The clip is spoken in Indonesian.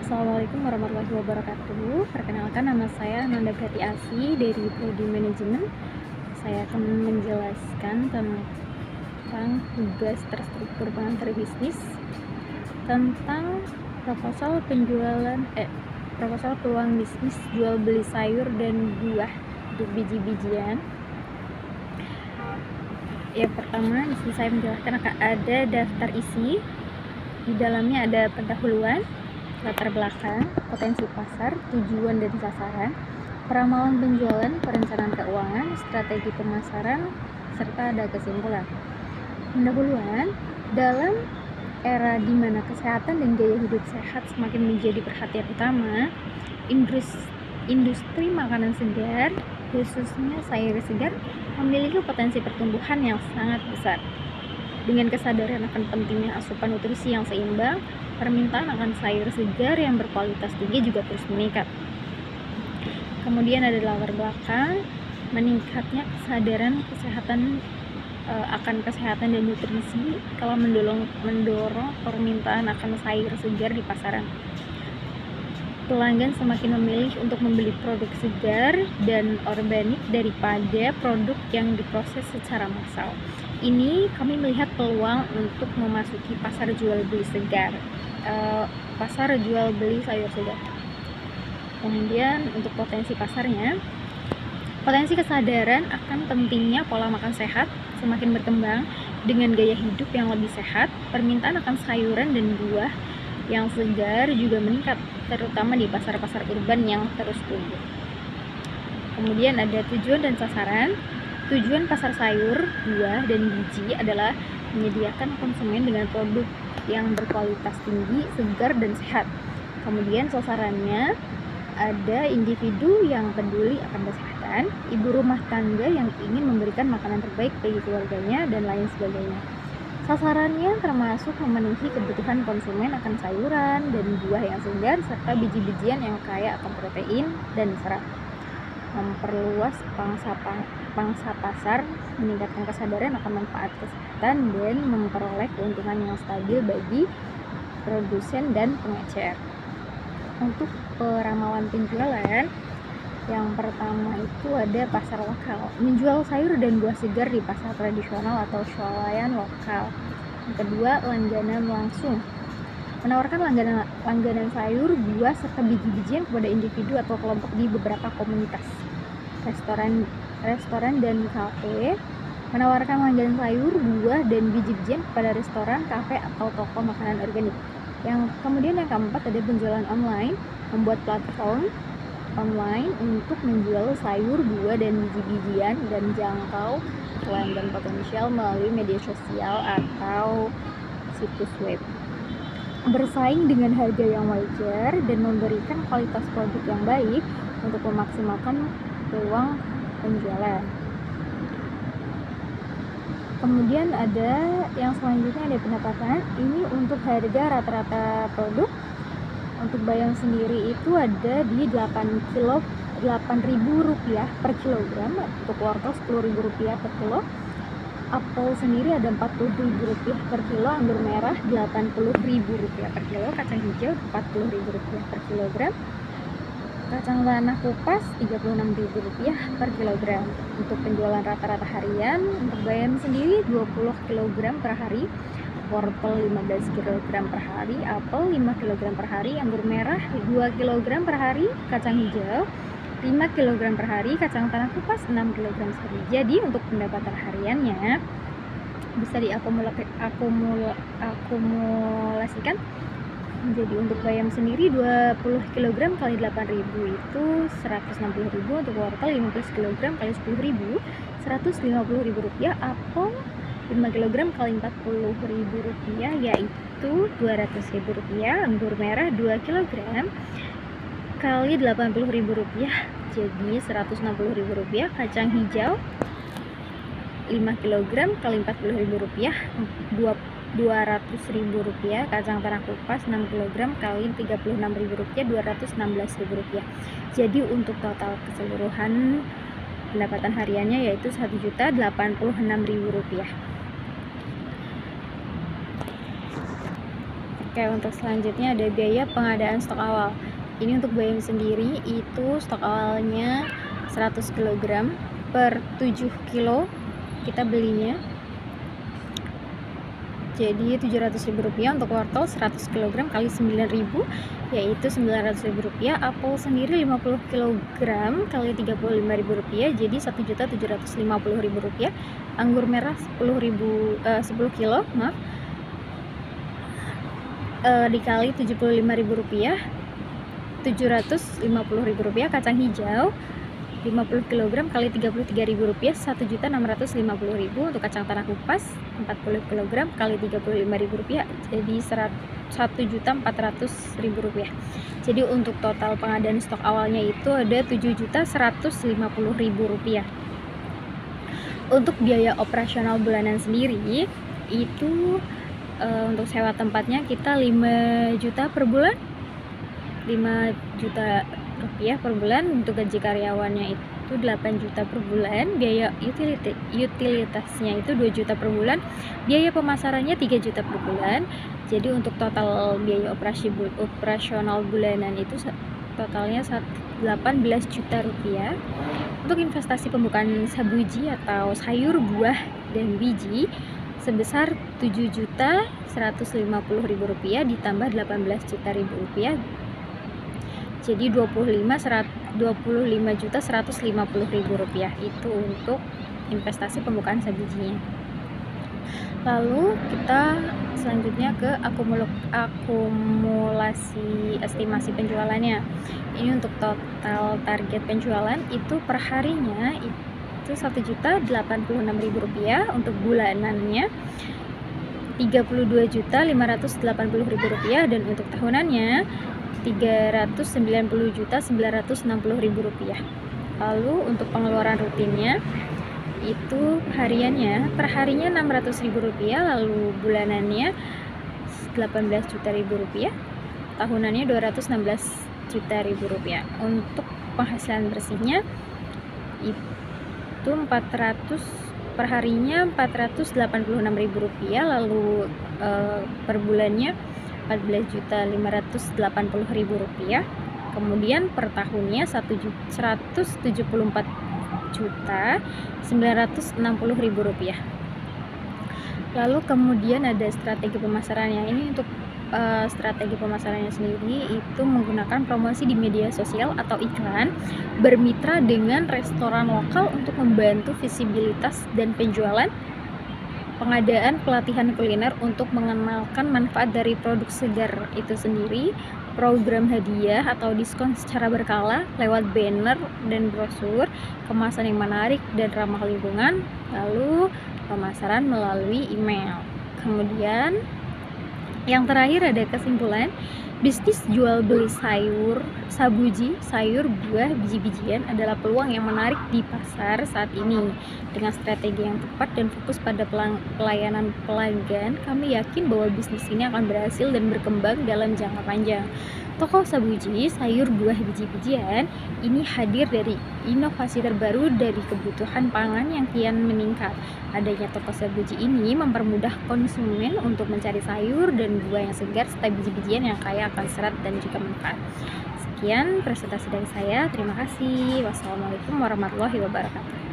Assalamualaikum warahmatullahi wabarakatuh. Perkenalkan, nama saya Nanda Prati Asi dari Prodi Manajemen. Saya akan menjelaskan tentang tugas terstruktur pengantar bisnis, tentang proposal peluang bisnis jual beli sayur dan buah untuk biji-bijian. Yang pertama, di sini saya menjelaskan akan ada daftar isi. Di dalamnya ada pendahuluan, latar belakang, potensi pasar, tujuan dan sasaran, peramalan penjualan, perencanaan keuangan, strategi pemasaran, serta ada kesimpulan. Pendahuluan, dalam era di mana kesehatan dan gaya hidup sehat semakin menjadi perhatian utama, industri makanan segar, khususnya sayur segar, memiliki potensi pertumbuhan yang sangat besar. Dengan kesadaran akan pentingnya asupan nutrisi yang seimbang, permintaan akan sayur segar yang berkualitas tinggi juga terus meningkat. Kemudian ada latar belakang, meningkatnya kesadaran akan kesehatan dan nutrisi telah mendorong permintaan akan sayur segar di pasaran. Pelanggan semakin memilih untuk membeli produk segar dan organik daripada produk yang diproses secara massal. Ini kami melihat peluang untuk memasuki pasar jual beli segar, pasar jual beli sayur segar. Kemudian untuk potensi pasarnya, potensi kesadaran akan pentingnya pola makan sehat semakin berkembang. Dengan gaya hidup yang lebih sehat, permintaan akan sayuran dan buah yang segar juga meningkat, terutama di pasar-pasar urban yang terus tumbuh. Kemudian ada tujuan dan sasaran. Tujuan pasar sayur, buah, dan biji adalah menyediakan konsumen dengan produk yang berkualitas tinggi, segar, dan sehat. Kemudian sasarannya ada individu yang peduli akan kesehatan, ibu rumah tangga yang ingin memberikan makanan terbaik bagi keluarganya, dan lain sebagainya. Sasarannya termasuk memenuhi kebutuhan konsumen akan sayuran dan buah yang segar serta biji-bijian yang kaya akan protein dan serat. Memperluas pangsa pasar, meningkatkan kesadaran akan manfaat kesehatan, dan memperoleh keuntungan yang stabil bagi produsen dan pengecer. Untuk peramalan penjualan, yang pertama itu ada pasar lokal, menjual sayur dan buah segar di pasar tradisional atau swalayan lokal. Yang kedua, langganan langsung, menawarkan langganan sayur, buah, serta biji-bijian kepada individu atau kelompok di beberapa komunitas. Restoran dan kafe, menawarkan langganan sayur, buah, dan biji-bijian kepada restoran, kafe, atau toko makanan organik. Kemudian yang keempat ada penjualan online, membuat platform online untuk menjual sayur, buah, dan biji-bijian dan jangkau pelanggan potensial melalui media sosial atau situs web. Bersaing dengan harga yang wajar dan memberikan kualitas produk yang baik untuk memaksimalkan peluang penjualan. Kemudian ada yang selanjutnya ada pendapatan. Ini untuk harga rata-rata produk. Untuk bayam sendiri itu ada di Rp8.000 per kilogram. Untuk wortel Rp10.000 per kilo. Apel sendiri ada Rp40.000 per kilo. Anggur merah Rp80.000 per kilo. Kacang hijau Rp40.000 per kilogram. Kacang tanah kupas Rp36.000 per kilogram. Untuk penjualan rata-rata harian, untuk bayam sendiri 20 kg per hari, wortel 15 kg per hari, apel 5 kg per hari, anggur merah 2 kg per hari, kacang hijau 5 kg per hari, kacang tanah kupas 6 kg per hari. Jadi untuk pendapatan hariannya bisa diakumulasikan. Jadi untuk bayam sendiri 20 kg kali 8.000 itu Rp160.000, untuk wortel 15 kg kali 10.000 Rp150.000, apel 5 kg kali Rp40.000 yaitu Rp200.000, anggur merah 2 kg kali Rp80.000 jadi Rp160.000, kacang hijau 5 kg kali Rp40.000 Rp200.000, kacang tanah kupas 6 kg kali Rp36.000 Rp216.000. Jadi untuk total keseluruhan pendapatan hariannya yaitu Rp1.086.000. Oke, untuk selanjutnya ada biaya pengadaan stok awal. Ini untuk bayam sendiri itu stok awalnya 100 kg per 7 kilo kita belinya. Jadi Rp700.000 untuk wortel 100 kg kali 9.000 yaitu Rp900.000. Apel sendiri 50 kg kali Rp35.000 jadi Rp1.750.000. Anggur merah 10 kilo dikali Rp75.000 Rp750.000. Kacang hijau 50 kg kali Rp33.000 Rp1.650.000. Untuk kacang tanah kupas 40 kg kali Rp35.000 jadi Rp1.400.000. Jadi untuk total pengadaan stok awalnya itu ada Rp7.150.000. Untuk biaya operasional bulanan sendiri itu untuk sewa tempatnya kita 5 juta per bulan, 5 juta rupiah per bulan. Untuk gaji karyawannya itu 8 juta per bulan, biaya utilitasnya itu 2 juta per bulan, biaya pemasarannya 3 juta per bulan. Jadi untuk total biaya operasional bulanan itu totalnya 18 juta rupiah. Untuk investasi pembukaan sabuji atau sayur, buah, dan biji sebesar Rp7.150.000 ditambah Rp18.000.000 jadi Rp25.150.000 itu untuk investasi pembukaan sabujinya. Lalu kita selanjutnya ke akumulasi estimasi penjualannya. Ini untuk total target penjualan itu per harinya itu Rp1.086.000, untuk bulanannya Rp32.580.000 dan untuk tahunannya Rp390.960.000. Lalu untuk pengeluaran rutinnya itu hariannya per harinya Rp600.000, lalu bulanannya Rp18 juta, tahunannya Rp216 juta. Untuk penghasilan bersihnya itu 400 per harinya Rp486.000, lalu per bulannya Rp14.580.000, kemudian per tahunnya Rp1.174.960.000. Lalu kemudian ada strategi pemasarannya. Ini untuk strategi pemasarannya sendiri itu menggunakan promosi di media sosial atau iklan, bermitra dengan restoran lokal untuk membantu visibilitas dan penjualan, pengadaan pelatihan kuliner untuk mengenalkan manfaat dari produk segar itu sendiri, program hadiah atau diskon secara berkala lewat banner dan brosur, kemasan yang menarik dan ramah lingkungan, lalu pemasaran melalui email. Kemudian yang terakhir ada kesimpulan, bisnis jual beli sayur, sabuji, sayur, buah, biji-bijian adalah peluang yang menarik di pasar saat ini. Dengan strategi yang tepat dan fokus pada pelayanan pelanggan, kami yakin bahwa bisnis ini akan berhasil dan berkembang dalam jangka panjang. Toko sabuji, sayur, buah, biji-bijian ini hadir dari inovasi terbaru dari kebutuhan pangan yang kian meningkat. Adanya toko sabuji ini mempermudah konsumen untuk mencari sayur dan buah yang segar serta biji-bijian yang kaya akan serat dan juga manfaat. Sekian presentasi dari saya. Terima kasih. Wassalamualaikum warahmatullahi wabarakatuh.